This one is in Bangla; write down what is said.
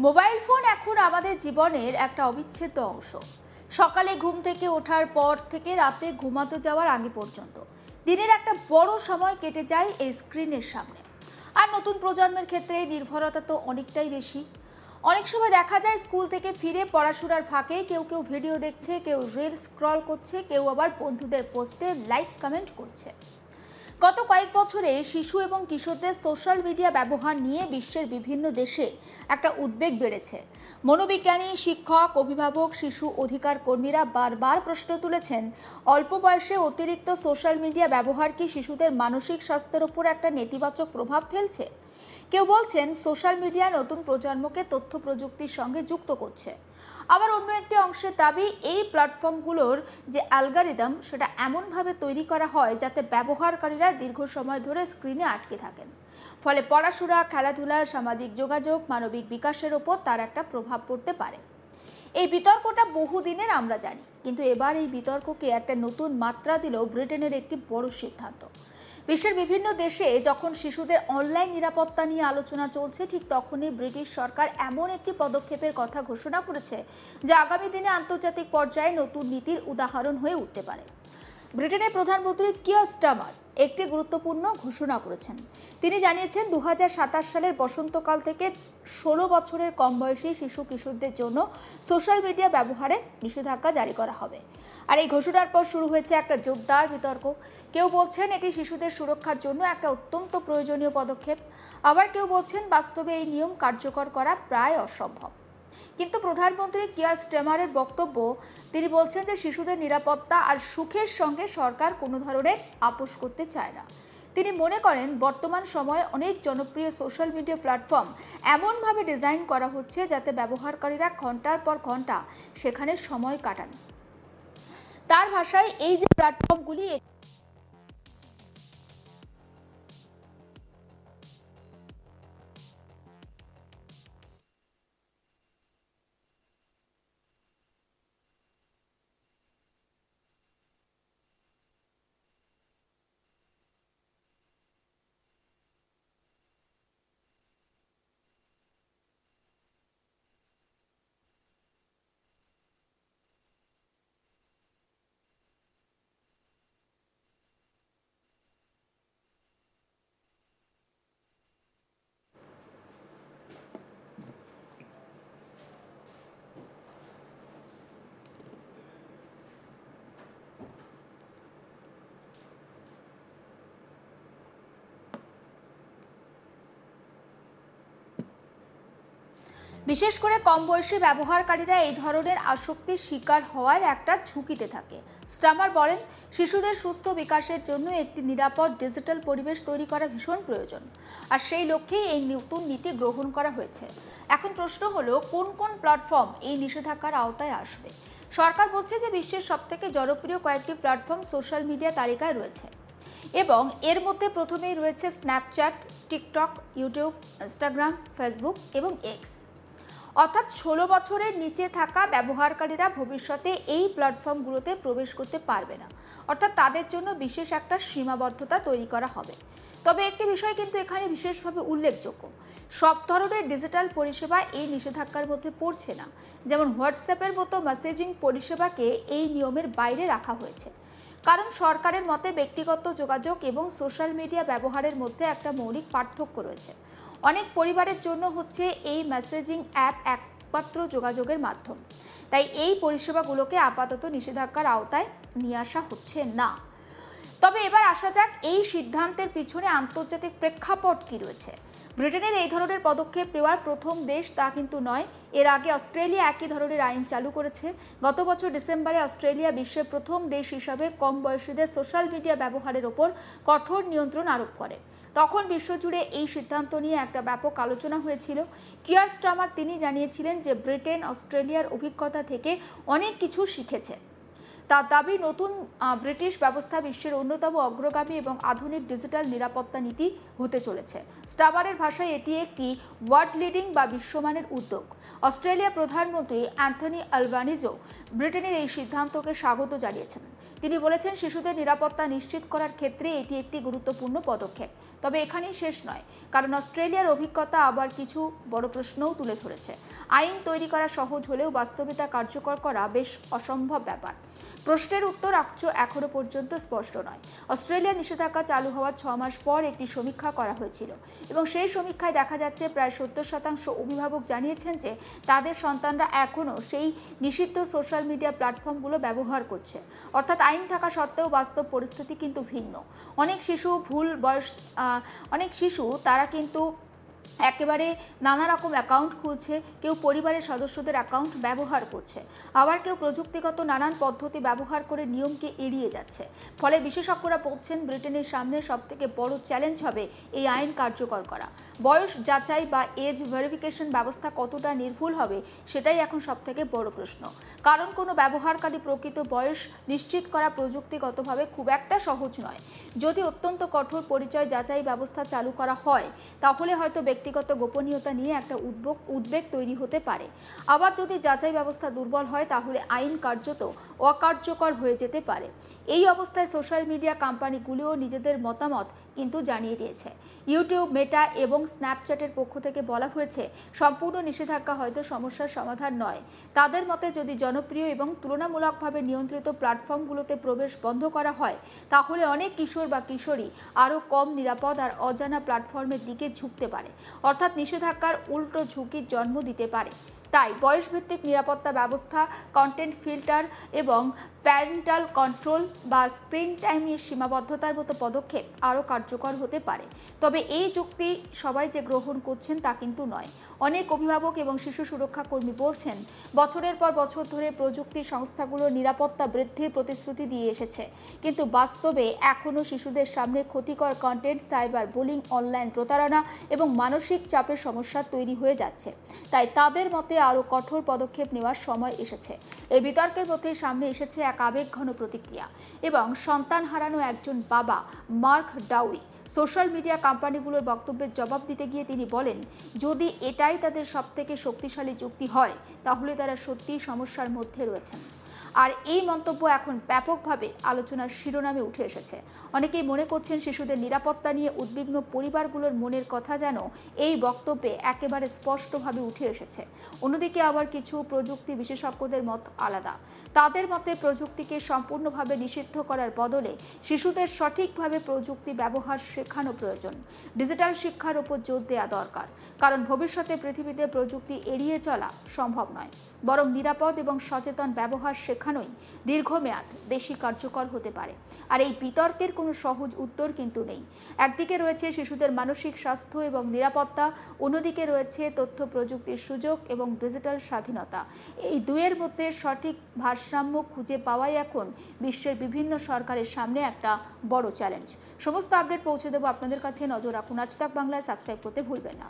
মোবাইল ফোন এখন আমাদের জীবনের একটা অবিচ্ছেদ্য অংশ। সকালে ঘুম থেকে ওঠার পর থেকে রাতে ঘুমাতে যাওয়ার আগে পর্যন্ত দিনের একটা বড় সময় কেটে যায় এই স্ক্রিনের সামনে। আর নতুন প্রজন্মের ক্ষেত্রে এই নির্ভরতা তো অনেকটাই বেশি। অনেক সময় দেখা যায় স্কুল থেকে ফিরে পড়াশোনার ফাঁকে কেউ কেউ ভিডিও দেখছে, কেউ রিল স্ক্রল করছে, কেউ আবার বন্ধুদের পোস্টে লাইক কমেন্ট করছে। গত কয়েক বছরে শিশু এবং কিশোরদের সোশ্যাল মিডিয়া ব্যবহার নিয়ে বিশ্বের বিভিন্ন দেশে একটা উদ্বেগ বেড়েছে। মনোবিজ্ঞানী, শিক্ষক, অভিভাবক, শিশু অধিকার কর্মীরা বারবার প্রশ্ন তুলেছেন, অল্প বয়সে অতিরিক্ত সোশ্যাল মিডিয়া ব্যবহার কি শিশুদের মানসিক স্বাস্থ্যের উপর একটা নেতিবাচক প্রভাব ফেলছে? কেউ বলছেন সোশ্যাল মিডিয়া নতুন প্রজন্মকে তথ্য প্রযুক্তির সঙ্গে যুক্ত করছে। আবার অন্য একটি অংশের দাবি, এই প্ল্যাটফর্মগুলোর যে অ্যালগরিদম সেটা এমনভাবে তৈরি করা হয় যাতে ব্যবহারকারীরা দীর্ঘ সময় ধরে স্ক্রিনে আটকে থাকেন। ফলে পড়াশোনা, খেলাধুলা, সামাজিক যোগাযোগ, মানবিক বিকাশের ওপর তার একটা প্রভাব পড়তে পারে। এই বিতর্কটা বহুদিনের আমরা জানি, কিন্তু এবার এই বিতর্ককে একটা নতুন মাত্রা দিল ব্রিটেনের একটি বড় সিদ্ধান্ত। বিশ্বের বিভিন্ন দেশে যখন শিশুদের অনলাইন নিরাপত্তা নিয়ে আলোচনা চলছে, ঠিক তখনই ব্রিটিশ সরকার এমন একটি পদক্ষেপের কথা ঘোষণা করেছে যা আগামী দিনে আন্তর্জাতিক পর্যায়ে নতুন নীতির উদাহরণ হয়ে উঠতে পারে। ব্রিটেনের প্রধানমন্ত্রী কিয়ার স্টারমার একটি গুরুত্বপূর্ণ ঘোষণা করেছেন। তিনি জানিয়েছেন 2027 সালের বসন্তকাল থেকে 16 বছরের কম বয়সী শিশু কিশোরদের জন্য সোশ্যাল মিডিয়া ব্যবহারে নিষেধাজ্ঞা জারি করা হবে। আর এই ঘোষণার পর শুরু হয়েছে একটা জোরদার বিতর্ক। কেউ বলছেন এটি শিশুদের সুরক্ষার জন্য একটা অত্যন্ত প্রয়োজনীয় পদক্ষেপ, আবার কেউ বলছেন বাস্তবে এই নিয়ম কার্যকর করা প্রায় অসম্ভব। কিন্তু প্রধানমন্ত্রী কিয়ার স্টারমারের বক্তব্য, তিনি বলছেন যে শিশুদের নিরাপত্তা আর সুখের সঙ্গে সরকার কোনো ধরনের আপোষ করতে চায় না। তিনি মনে করেন বর্তমান সময়ে অনেক জনপ্রিয় সোশ্যাল মিডিয়া প্ল্যাটফর্ম এমনভাবে ডিজাইন করা হচ্ছে যাতে ব্যবহারকারীরা ঘন্টার পর ঘন্টা সেখানে সময় কাটান। তার ভাষায়, এই যে প্ল্যাটফর্মগুলি বিশেষ করে কম বয়সী ব্যবহারকারীরা এই ধরনের আসক্তির শিকার হওয়ার একটা ঝুঁকিতে থাকে। স্টারমার বলেন, শিশুদের সুস্থ বিকাশের জন্য একটি নিরাপদ ডিজিটাল পরিবেশ তৈরি করা ভীষণ প্রয়োজন, আর সেই লক্ষ্যেই এই নতুন নীতি গ্রহণ করা হয়েছে। এখন প্রশ্ন হলো, কোন কোন প্ল্যাটফর্ম এই নিষেধাজ্ঞার আওতায় আসবে? সরকার বলছে যে বিশ্বের সবথেকে জনপ্রিয় কয়েকটি প্ল্যাটফর্ম সোশ্যাল মিডিয়া তালিকায় রয়েছে, এবং এর মধ্যে প্রথমেই রয়েছে Snapchat, TikTok, YouTube, Instagram, Facebook এবং এক্স। অর্থাৎ 16 বছরের নিচে থাকা ব্যবহারকারীরা ভবিষ্যতে এই প্ল্যাটফর্মগুলোতে প্রবেশ করতে পারবে না, অর্থাৎ তাদের জন্য বিশেষ একটা সীমাবদ্ধতা তৈরি করা হবে। তবে একটি বিষয় কিন্তু এখানে বিশেষভাবে উল্লেখযোগ্য, সব ধরনের ডিজিটাল পরিষেবা এই নিষেধাজ্ঞার মধ্যে পড়ছে না। যেমন হোয়াটসঅ্যাপের মতো মেসেজিং পরিষেবাকে এই নিয়মের বাইরে রাখা হয়েছে, কারণ সরকারের মতে ব্যক্তিগত যোগাযোগ এবং সোশ্যাল মিডিয়া ব্যবহারের মধ্যে একটা মৌলিক পার্থক্য রয়েছে। অনেক পরিবারের জন্য হচ্ছে এই মেসেজিং অ্যাপ একমাত্র যোগাযোগের মাধ্যম, তাই এই পরিষেবাগুলোকে আপাতত নিষেধাজ্ঞার আওতায় নিয়ে আসা হচ্ছে না। তবে এবার আসা যাক এই সিদ্ধান্তের পিছনে আন্তর্জাতিক প্রেক্ষাপট কি রয়েছে। ব্রিটেনের এই ধরনের পদক্ষেপ নেওয়ার প্রথম দেশ তা কিন্তু নয়। এর আগে অস্ট্রেলিয়া একই ধরনের আইন চালু করেছে। গত বছর ডিসেম্বরে অস্ট্রেলিয়া বিশ্বের প্রথম দেশ হিসাবে কম বয়সীদের সোশ্যাল মিডিয়া ব্যবহারের ওপর কঠোর নিয়ন্ত্রণ আরোপ করে। তখন বিশ্বজুড়ে এই সিদ্ধান্ত নিয়ে একটা ব্যাপক আলোচনা হয়েছিল। কিয়ার স্টারমার তিনি জানিয়েছিলেন যে ব্রিটেন অস্ট্রেলিয়ার অভিজ্ঞতা থেকে অনেক কিছু শিখেছে। তার দাবি, নতুন ব্রিটিশ ব্যবস্থা বিশ্বের অন্যতম অগ্রগামী এবং আধুনিক ডিজিটাল নিরাপত্তা নীতি হতে চলেছে। স্টারমারের ভাষায় এটি একটি ওয়ার্ল্ড লিডিং বা বিশ্বমানের উদ্যোগ। অস্ট্রেলিয়া প্রধানমন্ত্রী অ্যান্থনি আলবানিজো ব্রিটেনের এই সিদ্ধান্তকে স্বাগত জানিয়েছেন। তিনি বলেছেন, শিশুদের নিরাপত্তা নিশ্চিত করার ক্ষেত্রে এটি একটি গুরুত্বপূর্ণ পদক্ষেপ। তবে এখানেই শেষ নয়, কারণ অস্ট্রেলিয়ার অভিজ্ঞতা আবার কিছু বড় প্রশ্নও তুলে ধরেছে। আইন তৈরি করা সহজ হলেও বাস্তবে তা কার্যকর করা বেশ অসম্ভব ব্যাপার। প্রশ্নের উত্তর এখনো পর্যন্ত স্পষ্ট নয়। অস্ট্রেলিয়ার নিষেধাজ্ঞা চালু হওয়ার 6 মাস পর একটি সমীক্ষা করা হয়েছিল এবং সেই সমীক্ষায় দেখা যাচ্ছে প্রায় 70% অভিভাবক জানিয়েছেন যে তাদের সন্তানরা এখনও সেই নিষিদ্ধ সোশ্যাল মিডিয়া প্ল্যাটফর্মগুলো ব্যবহার করছে। অর্থাৎ আইন থাকা সত্ত্বেও বাস্তব পরিস্থিতি কিন্তু ভিন্ন। অনেক শিশু তারা কিন্তু একেবারে নানা রকম অ্যাকাউন্ট খুলছে, কেউ পরিবারের সদস্যদের অ্যাকাউন্ট ব্যবহার করছে, আবার কেউ প্রযুক্তিগত নানান পদ্ধতি ব্যবহার করে নিয়মকে এড়িয়ে যাচ্ছে। ফলে বিশেষজ্ঞরা বলছেন, ব্রিটেনের সামনে সবথেকে বড় চ্যালেঞ্জ হবে এই আইন কার্যকর করা। বয়স যাচাই বা এজ ভেরিফিকেশন ব্যবস্থা কতটা নির্ভুল হবে সেটাই এখন সবথেকে বড় প্রশ্ন। কারণ কোনো ব্যবহারকারী প্রকৃত বয়স নিশ্চিত করা প্রযুক্তিগতভাবে খুব একটা সহজ নয়। যদি অত্যন্ত কঠোর পরিচয় যাচাই ব্যবস্থা চালু করা হয়, তাহলে হয়তো ব্যক্তিগত গোপনীয়তা নিয়ে একটা উদ্বেগ তৈরি হতে পারে। আবার যদি যাচাই ব্যবস্থা দুর্বল হয়, তাহলে আইন কার্যত অকার্যকর হয়ে যেতে পারে। এই অবস্থায় সোশ্যাল মিডিয়া কোম্পানিগুলিও নিজেদের মতামত কিন্তু জানিয়ে দিয়েছে। ইউটিউব, মেটা এবং স্ন্যাপচ্যাটের পক্ষ থেকে বলা হয়েছে, সম্পূর্ণ নিষেধাজ্ঞা হয়তো সমস্যার সমাধান নয়। তাদের মতে, যদি জনপ্রিয় এবং তুলনামূলকভাবে নিয়ন্ত্রিত প্ল্যাটফর্মগুলোতে প্রবেশ বন্ধ করা হয়, তাহলে অনেক কিশোর বা কিশোরী আরও কম নিরাপদ আর অজানা প্ল্যাটফর্মের দিকে ঝুঁকতে পারে। অর্থাৎ নিষেধাজ্ঞার উল্টো ঝুঁকির জন্ম দিতে পারে। তাই বয়সভিত্তিক নিরাপত্তা ব্যবস্থা, কন্টেন্ট ফিল্টার এবং প্যারেন্টাল কন্ট্রোল বা স্ক্রিন টাইমের সীমাবদ্ধতার মতো পদক্ষেপ আরও কার্যকর হতে পারে। তবে এই যুক্তি সবাই যে গ্রহণ করছেন তা কিন্তু নয়। অনেক অভিভাবক এবং শিশু সুরক্ষা কর্মী বলছেন, বছরের পর বছর ধরে প্রযুক্তি সংস্থাগুলো নিরাপত্তা বৃদ্ধির প্রতিশ্রুতি দিয়ে এসেছে, কিন্তু বাস্তবে এখনও শিশুদের সামনে ক্ষতিকর কন্টেন্ট, সাইবার বুলিং, অনলাইন প্রতারণা এবং মানসিক চাপের সমস্যা তৈরি হয়ে যাচ্ছে। তাই তাদের মতে আরও কঠোর পদক্ষেপ নেওয়ার সময় এসেছে। এই বিতর্কের মধ্যে সামনে এসেছে এক আবেগঘন প্রতিক্রিয়া এবং সন্তান হারানো একজন বাবা, মার্ক ডাউই। সোশ্যাল মিডিয়া কোম্পানিগুলোর বক্তব্যের জবাব দিতে গিয়ে তিনি বলেন, যদি এটাই তাদের সবথেকে শক্তিশালী যুক্তি হয়, তাহলে তারা সত্যিই সমস্যার মধ্যে রয়েছেন। আর এই মন্তব্য এখন ব্যাপকভাবে আলোচনার শিরোনামে উঠে এসেছে। অনেকেই মনে করছেন, শিশুদের নিরাপত্তা নিয়ে উদ্বিগ্ন পরিবারগুলোর মনের কথা যেন এই বক্তব্যে একেবারে স্পষ্টভাবে উঠে এসেছে। অন্যদিকে আবার কিছু প্রযুক্তি বিশেষজ্ঞদের মত আলাদা। তাদের মতে, প্রযুক্তিকে সম্পূর্ণভাবে নিষিদ্ধ করার বদলে শিশুদের সঠিকভাবে প্রযুক্তি ব্যবহার শেখানো প্রয়োজন। ডিজিটাল শিক্ষার উপর জোর দেওয়া দরকার, কারণ ভবিষ্যতে পৃথিবীতে প্রযুক্তি এড়িয়ে চলা সম্ভব নয়, বরং নিরাপদ এবং সচেতন ব্যবহার শেখানোই দীর্ঘমেয়াদ বেশি কার্যকর হতে পারে। আর এই বিতর্কের কোনো সহজ উত্তর কিন্তু নেই। একদিকে রয়েছে শিশুদের মানসিক স্বাস্থ্য এবং নিরাপত্তা, অন্যদিকে রয়েছে তথ্য প্রযুক্তির সুযোগ এবং ডিজিটাল স্বাধীনতা। এই দুয়ের মধ্যে সঠিক ভারসাম্য খুঁজে পাওয়াই এখন বিশ্বের বিভিন্ন সরকারের সামনে একটা বড় চ্যালেঞ্জ। সমস্ত আপডেট পৌঁছে দেবো আপনাদের কাছে। নজর রাখুন আজ তাক বাংলায়, সাবস্ক্রাইব করতে ভুলবেন না।